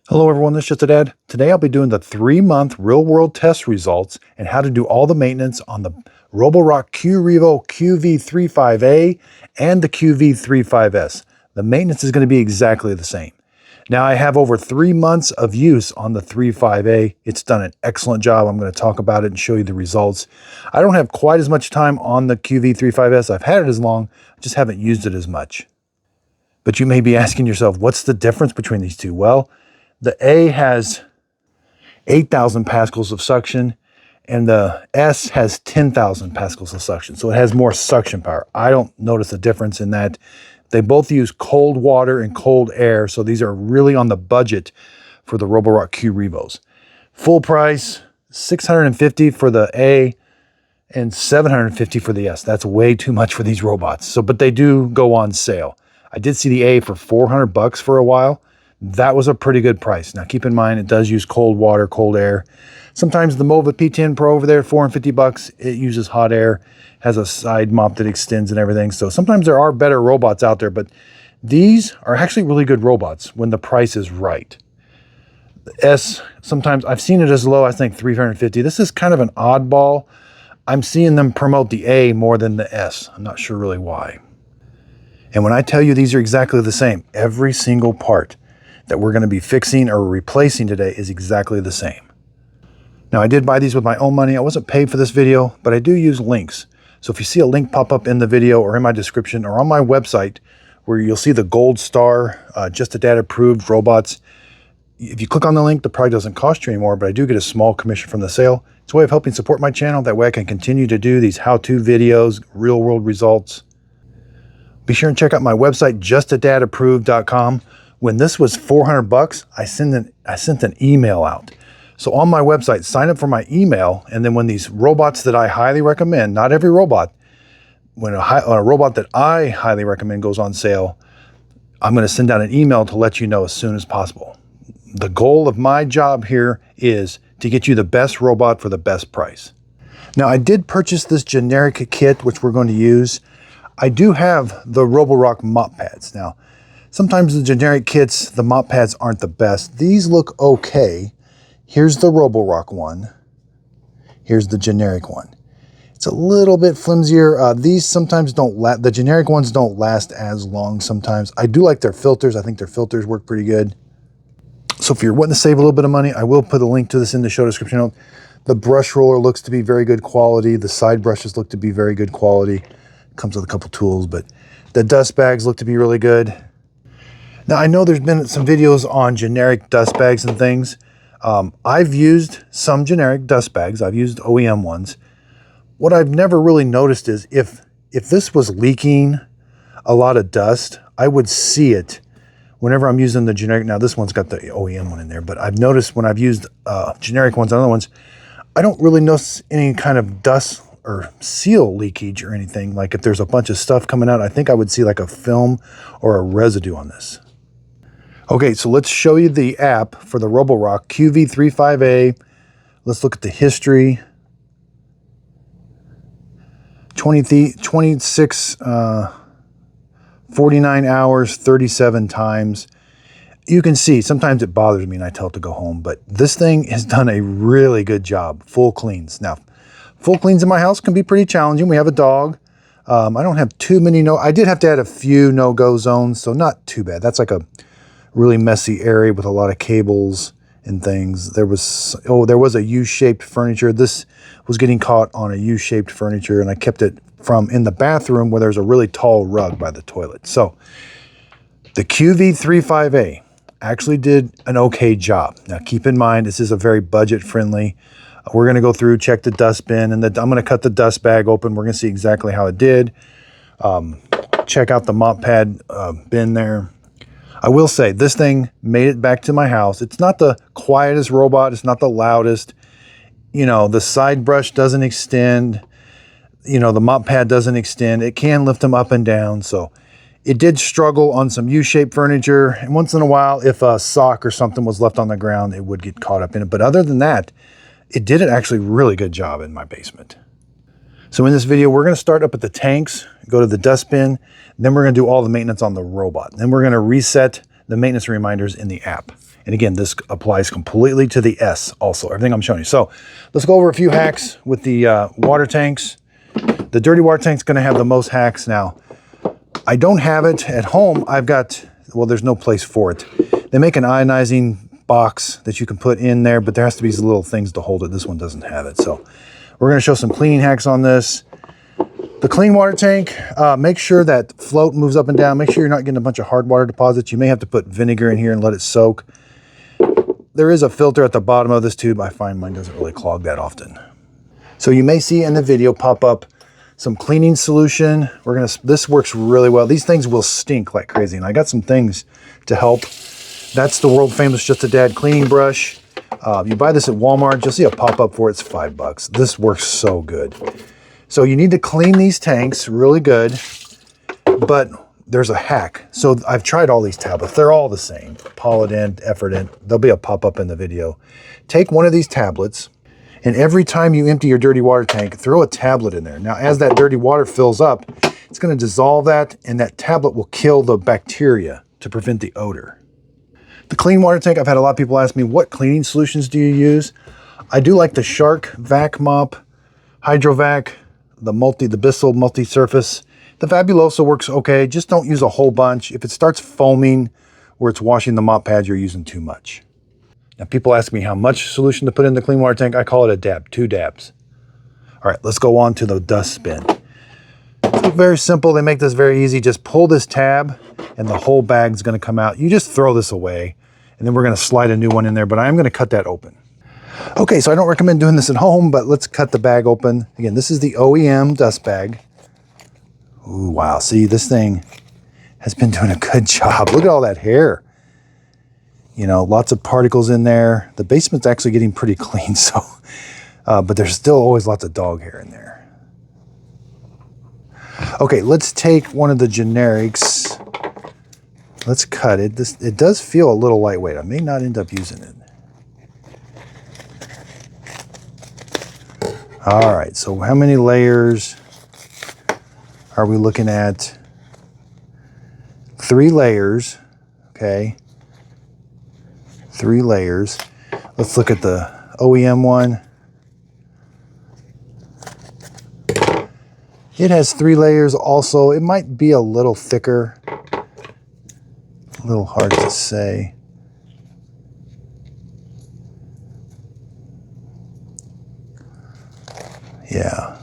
Hello everyone, this is Just a Dad. Today I'll be doing the 3-month real-world test results and how to do all the maintenance on the Roborock QRevo QV35A and the QV35S. The maintenance is going to be exactly the same. Now I have over 3 months of use on the 35A. It's done an excellent job. I'm going to talk about it and show you the results. I don't have quite as much time on the QV35S. I've had it as long, I just haven't used it as much. But you may be asking yourself, what's the difference between these two? Well, the A has 8,000 pascals of suction and the S has 10,000 pascals of suction. So it has more suction power. I don't notice a difference in that. They both use cold water and cold air. So these are really on the budget for the Roborock QRevos. Full price, $650 for the A and $750 for the S. That's way too much for these robots. But they do go on sale. I did see the A for $400 for a while. That was a pretty good price. Now keep in mind, it does use cold water, cold air. Sometimes the Mova P10 Pro over there, $450, it uses hot air, has a side mop that extends and everything. So sometimes there are better robots out there, but these are actually really good robots when the price is right. The S, sometimes I've seen it as low, I think $350. This is kind of an oddball. I'm seeing them promote the A more than the S. I'm not sure really why. And when I tell you these are exactly the same, every single part that we're going to be fixing or replacing today is exactly the same. Now I did buy these with my own money. I wasn't paid for this video, but I do use links. So if you see a link pop up in the video or in my description or on my website where you'll see the gold star, Just a Dad approved robots, if you click on the link, the product doesn't cost you anymore, but I do get a small commission from the sale. It's a way of helping support my channel. That way I can continue to do these how-to videos, real world results. Be sure and check out my website, justadadapproved.com. When this was $400, I sent an email out. So on my website, sign up for my email, and then when these robots that I highly recommend, not every robot, when a robot that I highly recommend goes on sale, I'm going to send out an email to let you know as soon as possible. The goal of my job here is to get you the best robot for the best price. Now I did purchase this generic kit, which we're going to use. I do have the Roborock Mop Pads. Now, sometimes the generic kits, the Mop Pads aren't the best. These look okay. Here's the Roborock one. Here's the generic one. It's a little bit flimsier. These sometimes don't last. The generic ones don't last as long sometimes. I do like their filters. I think their filters work pretty good. So if you're wanting to save a little bit of money, I will put a link to this in the show description note. The brush roller looks to be very good quality. The side brushes look to be very good quality. Comes with a couple tools, but the dust bags look to be really good. Now, I know there's been some videos on generic dust bags and things. I've used some generic dust bags. I've used OEM ones. What I've never really noticed is if this was leaking a lot of dust, I would see it whenever I'm using the generic. Now, this one's got the OEM one in there, but I've noticed when I've used generic ones on other ones, I don't really notice any kind of dust or seal leakage or anything. Like if there's a bunch of stuff coming out, I think I would see like a film or a residue on this. Okay, so let's show you the app for the Roborock QV35A. Let's look at the history. 26, 49 hours, 37 times. You can see, sometimes it bothers me and I tell it to go home, but this thing has done a really good job. Full cleans. Now, full cleans in my house can be pretty challenging. We have a dog. I don't have too many I did have to add a few no-go zones, so not too bad. That's like a really messy area with a lot of cables and things. There was a U-shaped furniture. This was getting caught on a U-shaped furniture, and I kept it from in the bathroom where there's a really tall rug by the toilet. So the QV35A actually did an okay job. Now keep in mind, this is a very budget-friendly. We're going to go through, check the dust bin, and I'm going to cut the dust bag open. We're going to see exactly how it did. Check out the mop pad bin there. I will say, this thing made it back to my house. It's not the quietest robot. It's not the loudest. You know, the side brush doesn't extend. You know, the mop pad doesn't extend. It can lift them up and down. So it did struggle on some U-shaped furniture. And once in a while, if a sock or something was left on the ground, it would get caught up in it. But other than that, it did an actually really good job in my basement. So in this video, we're going to start up at the tanks, go to the dustbin, then we're going to do all the maintenance on the robot. Then we're going to reset the maintenance reminders in the app. And again, this applies completely to the S also, everything I'm showing you. So let's go over a few hacks with the water tanks. The dirty water tank's gonna have the most hacks. Now, I don't have it at home. I've got, well, there's no place for it. They make an ionizing box that you can put in there, but there has to be these little things to hold it. This one doesn't have it. So we're gonna show some cleaning hacks on this. The clean water tank, make sure that float moves up and down. Make sure you're not getting a bunch of hard water deposits. You may have to put vinegar in here and let it soak. There is a filter at the bottom of this tube. I find mine doesn't really clog that often. So you may see in the video pop up some cleaning solution. This works really well. These things will stink like crazy, and I got some things to help. That's the world famous Just a Dad cleaning brush. You buy this at Walmart, you'll see a pop-up for it. It's $5. This works so good. So you need to clean these tanks really good, but there's a hack. So I've tried all these tablets. They're all the same. Polident, Effordent. There'll be a pop-up in the video. Take one of these tablets, and every time you empty your dirty water tank, throw a tablet in there. Now, as that dirty water fills up, it's going to dissolve that, and that tablet will kill the bacteria to prevent the odor. The clean water tank, I've had a lot of people ask me, what cleaning solutions do you use? I do like the Shark Vac Mop, Hydrovac, the Bissell multi-surface. The Fabuloso works okay. Just don't use a whole bunch. If it starts foaming where it's washing the mop pads, you're using too much. Now, people ask me how much solution to put in the clean water tank. I call it a dab, 2 dabs. All right, let's go on to the dust bin. So very simple. They make this very easy. Just pull this tab and the whole bag's going to come out. You just throw this away, and then we're going to slide a new one in there, but I'm going to cut that open. Okay, so I don't recommend doing this at home, but let's cut the bag open. Again, this is the OEM dust bag. Ooh, wow. See, this thing has been doing a good job. Look at all that hair. You know, lots of particles in there. The basement's actually getting pretty clean, so, but there's still always lots of dog hair in there. Okay, let's take one of the generics. Let's cut it. It does feel a little lightweight. I may not end up using it. All right, so how many layers are we looking at? 3 layers, okay. 3 layers. Let's look at the OEM one. It has 3 layers also. It might be a little thicker. A little hard to say. Yeah.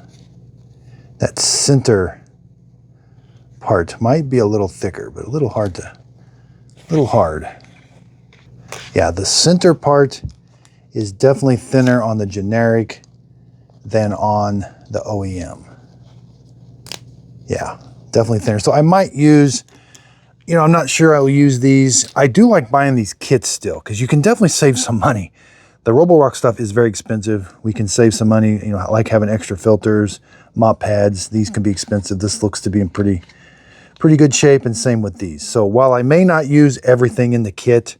That center part might be a little thicker, but a little hard. Yeah, the center part is definitely thinner on the generic than on the OEM. Yeah, definitely thinner. So I might use, you know, I'm not sure I'll use these. I do like buying these kits still, because you can definitely save some money. The Roborock stuff is very expensive. We can save some money. You know, I like having extra filters, mop pads. These can be expensive. This looks to be in pretty good shape, and same with these. So while I may not use everything in the kit,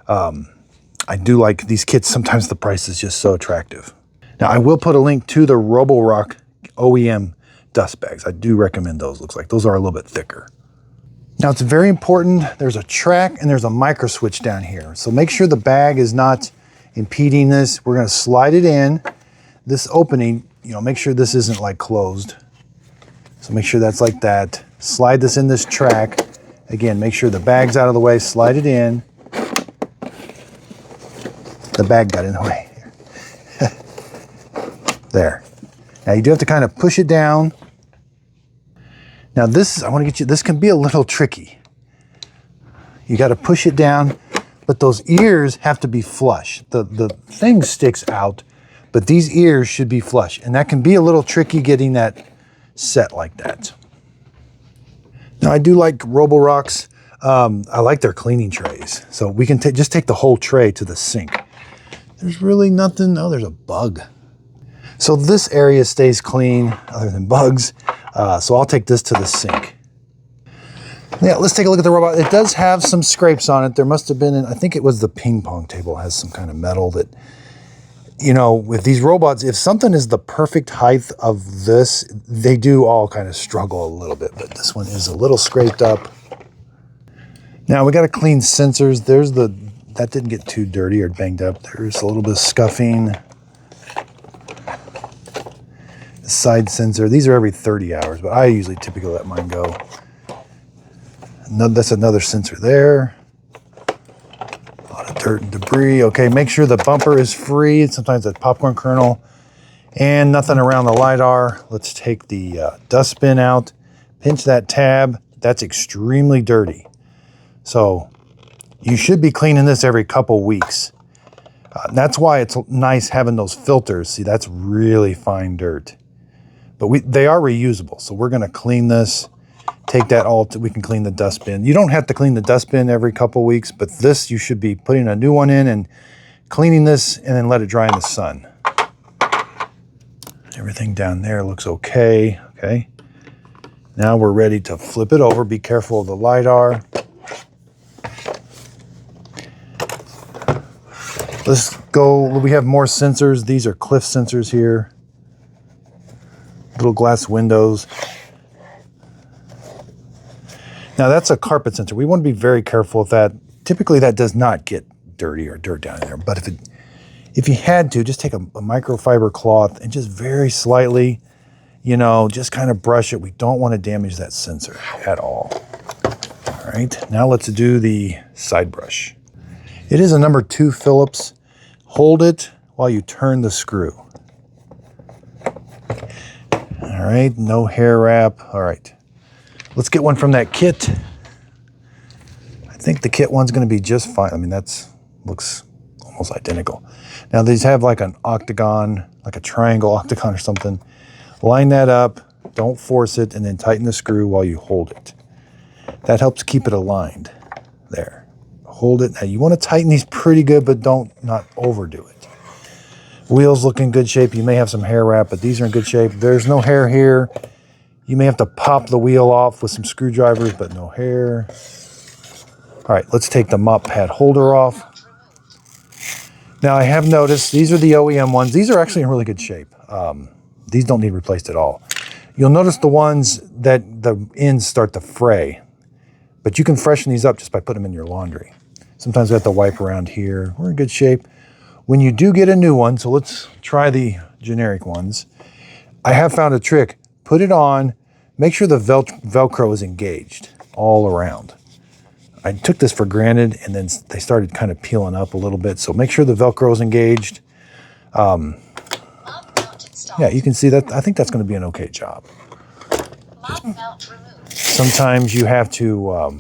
I do like these kits. Sometimes the price is just so attractive. Now, I will put a link to the Roborock OEM dust bags. I do recommend those. Looks like those are a little bit thicker. Now, it's very important. There's a track and there's a micro switch down here. So make sure the bag is not impeding this. We're going to slide it in. This opening, you know, make sure this isn't like closed. So make sure that's like that. Slide this in this track. Again, make sure the bag's out of the way. Slide it in. The bag got in the way. There. Now you do have to kind of push it down. Now this, I want to get you, this can be a little tricky. You got to push it down, but those ears have to be flush. The thing sticks out, but these ears should be flush. And that can be a little tricky getting that set like that. Now I do like Roborocks. I like their cleaning trays. So we can just take the whole tray to the sink. There's really nothing, oh, there's a bug. So this area stays clean other than bugs. So I'll take this to the sink. Yeah, let's take a look at the robot. It does have some scrapes on it. There must have been, I think it was the ping pong table has some kind of metal that, you know, with these robots, if something is the perfect height of this, they do all kind of struggle a little bit, but this one is a little scraped up. Now we got to clean sensors. That didn't get too dirty or banged up. There's a little bit of scuffing. The side sensor, these are every 30 hours, but I usually typically let mine go. That's another sensor there. A lot of dirt and debris. Okay, make sure the bumper is free. Sometimes a popcorn kernel. And nothing around the LiDAR. Let's take the dustbin out. Pinch that tab. That's extremely dirty. So you should be cleaning this every couple weeks. That's why it's nice having those filters. See, that's really fine dirt. But they are reusable. So we're going to clean this. Take that all, we can clean the dustbin. You don't have to clean the dustbin every couple weeks, but this you should be putting a new one in and cleaning this and then let it dry in the sun. Everything down there looks okay. Okay. Now we're ready to flip it over. Be careful of the LiDAR. Let's go. We have more sensors. These are cliff sensors here. Little glass windows. Now that's a carpet sensor. We want to be very careful with that. Typically that does not get dirty or dirt down in there. But if you had to, just take a microfiber cloth and just very slightly, you know, just kind of brush it. We don't want to damage that sensor at all. All right, now let's do the side brush. It is a number 2 Phillips. Hold it while you turn the screw. All right, no hair wrap. All right, let's get one from that kit. I think the kit one's going to be just fine. I mean, looks almost identical. Now these have like an octagon, like a triangle octagon or something. Line that up, don't force it, and then tighten the screw while you hold it. That helps keep it aligned. There, hold it. Now you want to tighten these pretty good, but not overdo it. Wheels look in good shape. You may have some hair wrap, but these are in good shape. There's no hair here. You may have to pop the wheel off with some screwdrivers, but no hair. All right, let's take the mop pad holder off. Now I have noticed these are the OEM ones. These are actually in really good shape. These don't need replaced at all. You'll notice the ones that the ends start to fray, but you can freshen these up just by putting them in your laundry. Sometimes we have to wipe around here. We're in good shape. When you do get a new one, so let's try the generic ones. I have found a trick. Put it on, make sure the Velcro is engaged all around. I took this for granted and then they started kind of peeling up a little bit. So make sure the Velcro is engaged. Yeah, you can see that. I think that's going to be an okay job. Sometimes you have to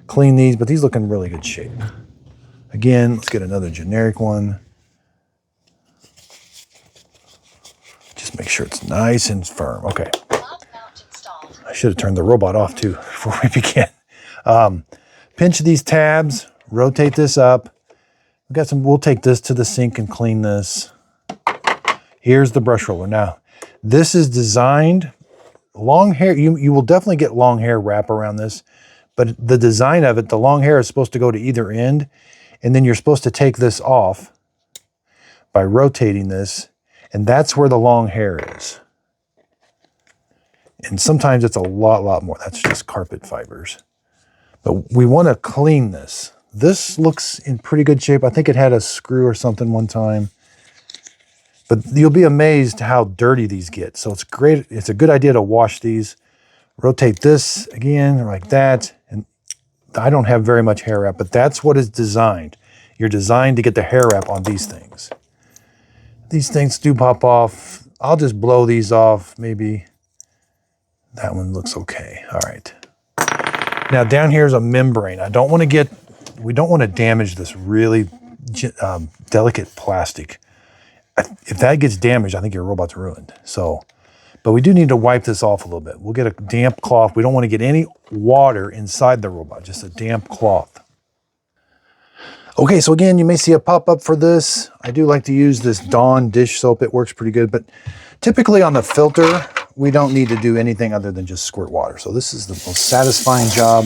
clean these, but these look in really good shape. Again, let's get another generic one. Just make sure it's nice and firm. Okay. I should have turned the robot off too before we begin. Pinch these tabs, rotate this up. We'll take this to the sink and clean this. Here's the brush roller. Now, this is designed, long hair, you will definitely get long hair wrap around this, but the design of it, the long hair is supposed to go to either end, and then you're supposed to take this off by rotating this, and that's where the long hair is. And sometimes it's a lot more. That's just carpet fibers. But we want to clean this. This looks in pretty good shape. I think it had a screw or something one time. But you'll be amazed how dirty these get. So it's great. It's a good idea to wash these. Rotate this again like that. And I don't have very much hair wrap, but that's what is designed. You're designed to get the hair wrap on these things. These things do pop off. I'll just blow these off. Maybe that one looks okay. All right. Now down here is a membrane. We don't want to damage this really delicate plastic. If that gets damaged, I think your robot's ruined. So, but we do need to wipe this off a little bit. We'll get a damp cloth. We don't want to get any water inside the robot, just a damp cloth. Okay, so again, you may see a pop-up for this. I do like to use this Dawn dish soap. It works pretty good, but typically on the filter, we don't need to do anything other than just squirt water. So this is the most satisfying job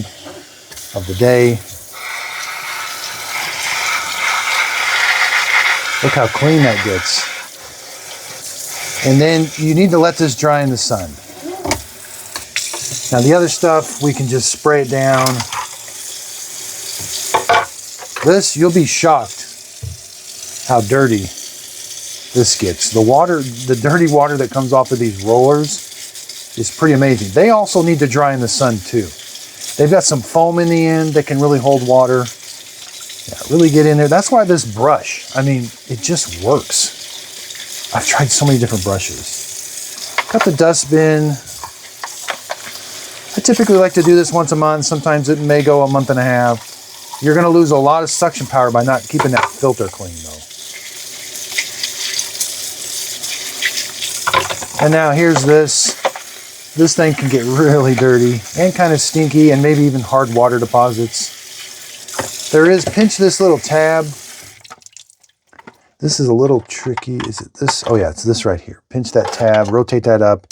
of the day. Look how clean that gets. And then you need to let this dry in the sun. Now the other stuff, we can just spray it down. This, you'll be shocked how dirty this gets. The water, the dirty water that comes off of these rollers is pretty amazing. They also need to dry in the sun too. They've got some foam in the end that can really hold water. Yeah, really get in there. That's why this brush, I mean, it just works. I've tried so many different brushes. Got the dustbin. I typically like to do this once a month. Sometimes it may go a month and a half. You're going to lose a lot of suction power by not keeping that filter clean though. And now here's this. This thing can get really dirty and kind of stinky and maybe even hard water deposits. There is, pinch this little tab. This is a little tricky. Is it this? Oh yeah, it's this right here. Pinch that tab, rotate that up.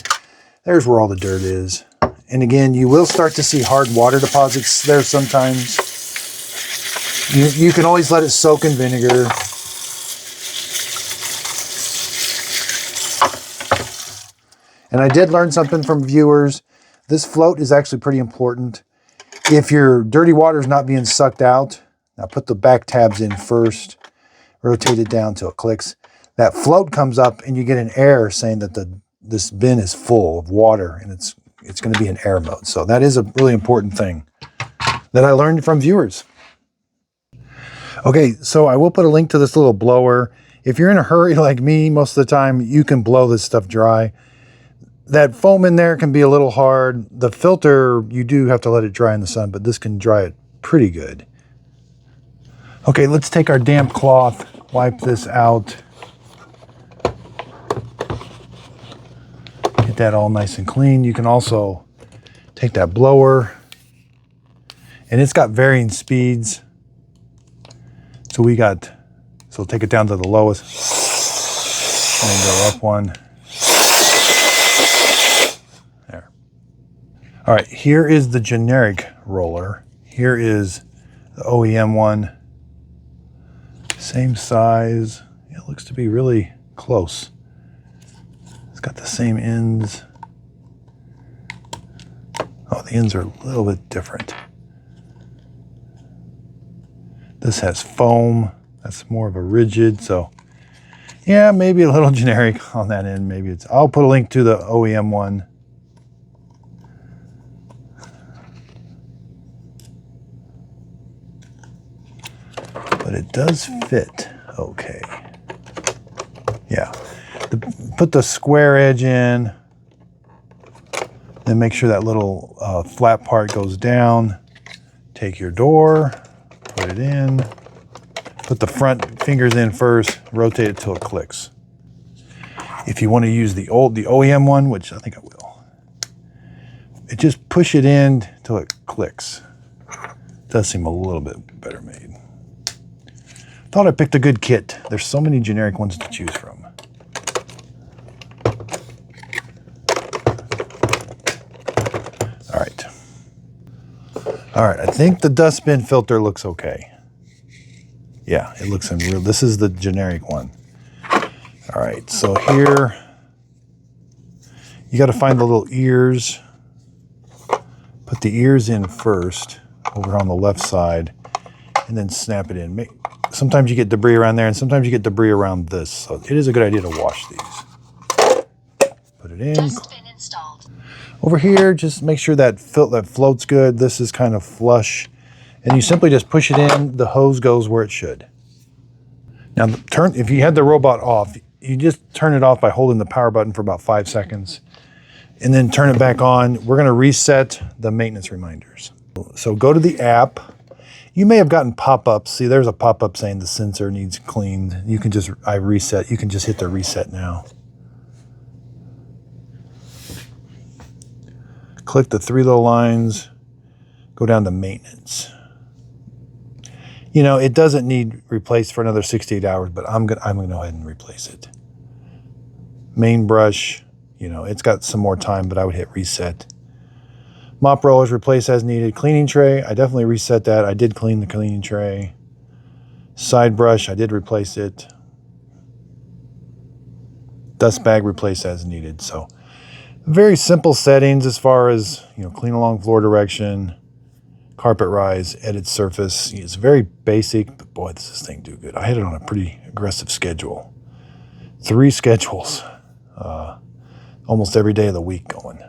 There's where all the dirt is. And again, you will start to see hard water deposits there sometimes. You can always let it soak in vinegar. And I did learn something from viewers. This float is actually pretty important. If your dirty water is not being sucked out, now put the back tabs in first, rotate it down till it clicks. That float comes up and you get an error saying that this bin is full of water and it's going to be in air mode. So that is a really important thing that I learned from viewers. Okay, so I will put a link to this little blower. If you're in a hurry like me, most of the time you can blow this stuff dry. That foam in there can be a little hard. The filter, you do have to let it dry in the sun, but this can dry it pretty good. Okay, let's take our damp cloth, wipe this out. Get that all nice and clean. You can also take that blower, and it's got varying speeds. So take it down to the lowest, and then go up one. There. All right, here is the generic roller. Here is the OEM one. Same size. It looks to be really close. It's got the same ends. Oh, the ends are a little bit different. This has foam. That's more of a rigid, so yeah, maybe a little generic on that end. Maybe it's, I'll put a link to the OEM one. But it does fit okay. Yeah. Put the square edge in. Then make sure that little flat part goes down. Take your door, put it in. Put the front fingers in first, rotate it till it clicks. If you want to use the OEM one, which I think I will, just push it in till it clicks. It does seem a little bit better made. Thought I picked a good kit. There's so many generic ones to choose from. All right, I think the dustbin filter looks okay. Yeah, it looks unreal. This is the generic one. All right, so here, you got to find the little ears. Put the ears in first, over on the left side, and then snap it in. Sometimes you get debris around there, and sometimes you get debris around this. So it is a good idea to wash these. Put it in. Dustbin installed. Over here, just make sure that floats good. This is kind of flush. And you simply just push it in, the hose goes where it should. Now, if you had the robot off, you just turn it off by holding the power button for about 5 seconds. And then turn it back on. We're gonna reset the maintenance reminders. So go to the app. You may have gotten pop-ups. See, there's a pop-up saying the sensor needs cleaned. You can just, you can just hit the reset now. Click the 3 little lines, go down to maintenance. You know, it doesn't need replaced for another 68 hours, but I'm gonna go ahead and replace it. Main brush, you know, it's got some more time, but I would hit reset. Mop rollers, replace as needed. Cleaning tray, I definitely reset that. I did clean the cleaning tray. Side brush, I did replace it. Dust bag, replace as needed. So very simple settings as far as, you know, clean along floor direction, carpet rise, edit surface. It's very basic, but boy, does this thing do good. I had it on a pretty aggressive schedule. 3 schedules, almost every day of the week going.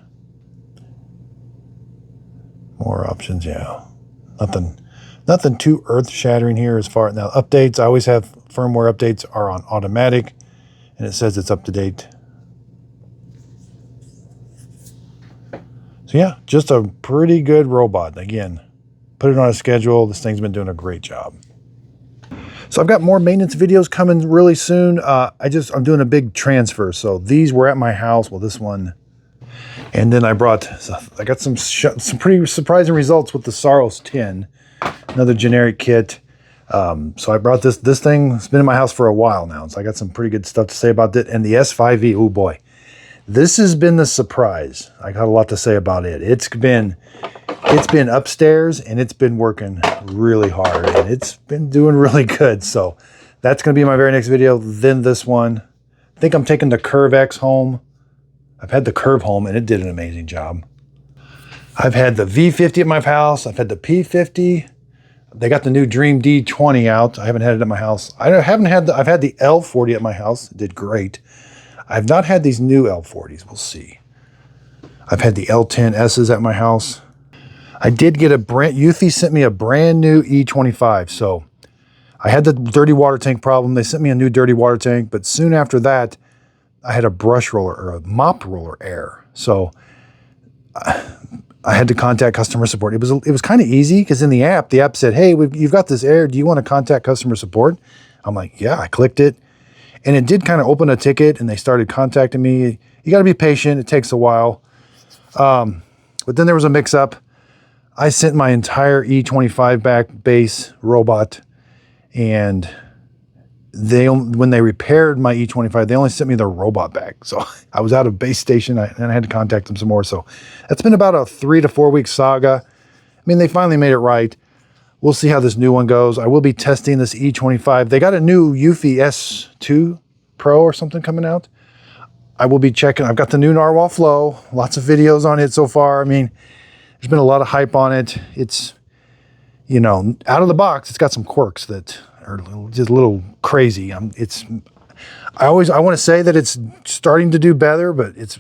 More options, yeah. Nothing too earth-shattering here as far as now updates. I always have firmware updates are on automatic, and it says it's up to date. So yeah, just a pretty good robot. Again, put it on a schedule. This thing's been doing a great job. So I've got more maintenance videos coming really soon. I'm doing a big transfer. So these were at my house. Well, this one. And then I got some pretty surprising results with the Saros 10, another generic kit. So I brought this thing. It's been in my house for a while now. So I got some pretty good stuff to say about it. And the S5E, oh boy. This has been the surprise. I got a lot to say about it. It's been upstairs and it's been working really hard and it's been doing really good. So that's going to be my very next video. Then this one. I think I'm taking the Curve X home. I've had the Curve home and it did an amazing job. I've had the V50 at my house. I've had the P50. They got the new Dream D20 out. I haven't had it at my house. I've had the L40 at my house. It did great. I've not had these new L40s. We'll see. I've had the L10Ss at my house. I did get Eufy sent me a brand new E25. So I had the dirty water tank problem. They sent me a new dirty water tank, but soon after that, I had a brush roller or a mop roller error. So I had to contact customer support. It was kind of easy because in the app said, hey, you've got this error. Do you want to contact customer support? I'm like, yeah, I clicked it. And it did kind of open a ticket and they started contacting me. You got to be patient. It takes a while. But then there was a mix up. I sent my entire E25 back base robot and when they repaired my E25, they only sent me the robot back. So I was out of base station and I had to contact them some more. So that's been about a 3 to 4 week saga. I mean, they finally made it right. We'll see how this new one goes. I will be testing this E25. They got a new Eufy S2 Pro or something coming out. I will be checking. I've got the new Narwhal Flow. Lots of videos on it so far. I mean, there's been a lot of hype on it. It's, out of the box, it's got some quirks that are just a little crazy. I want to say that it's starting to do better, but it's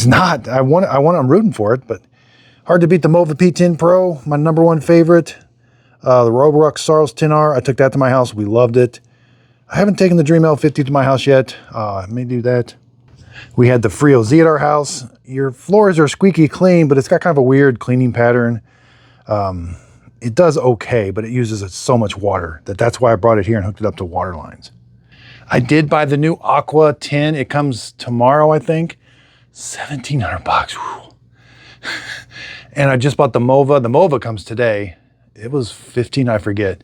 not. I'm rooting for it, but hard to beat the Mova P10 Pro, my #1 favorite. The Roborock Saros 10R, I took that to my house. We loved it. I haven't taken the Dream L50 to my house yet. I may do that. We had the Frio Z at our house. Your floors are squeaky clean, but it's got kind of a weird cleaning pattern. It does okay, but it uses so much water that's why I brought it here and hooked it up to water lines. I did buy the new Aqua 10. It comes tomorrow, I think. $1,700. Whew. And I just bought the Mova. The Mova comes today. It was $15, I forget.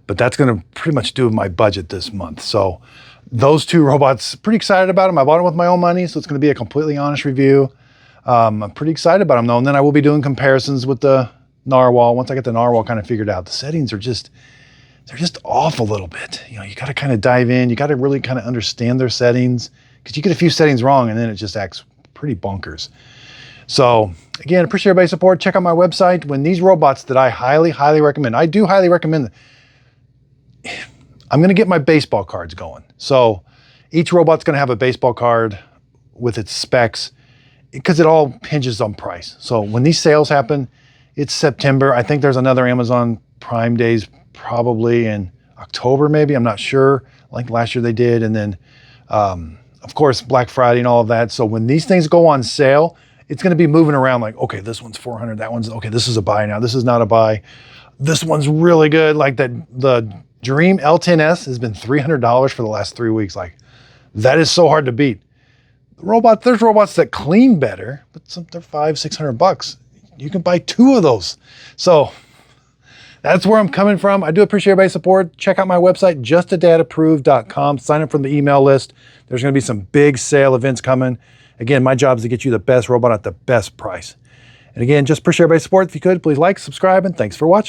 But that's going to pretty much do my budget this month. So those 2 robots, pretty excited about them. I bought them with my own money, so it's going to be a completely honest review. I'm pretty excited about them, though. And then I will be doing comparisons with the Narwhal. Once I get the Narwhal kind of figured out, the settings are they're just off a little bit. You got to kind of dive in. You got to really kind of understand their settings because you get a few settings wrong and then it just acts pretty bonkers. So again, appreciate everybody's support. Check out my website. When these robots that I highly, highly recommend, I do highly recommend them. I'm going to get my baseball cards going. So each robot's going to have a baseball card with its specs because it all hinges on price. So when these sales happen, it's September. I think there's another Amazon Prime Days probably in October, maybe. I'm not sure. Like last year they did. And then, of course, Black Friday and all of that. So when these things go on sale, it's going to be moving around like, okay, this one's $400. That one's, okay, this is a buy now. This is not a buy. This one's really good. Like the Dream L10S has been $300 for the last 3 weeks. Like that is so hard to beat. There's robots that clean better, but they're $500-600. You can buy 2 of those. So that's where I'm coming from. I do appreciate everybody's support. Check out my website, justadadapproved.com. Sign up for the email list. There's going to be some big sale events coming. Again, my job is to get you the best robot at the best price. And again, just appreciate everybody's support. If you could, please like, subscribe, and thanks for watching.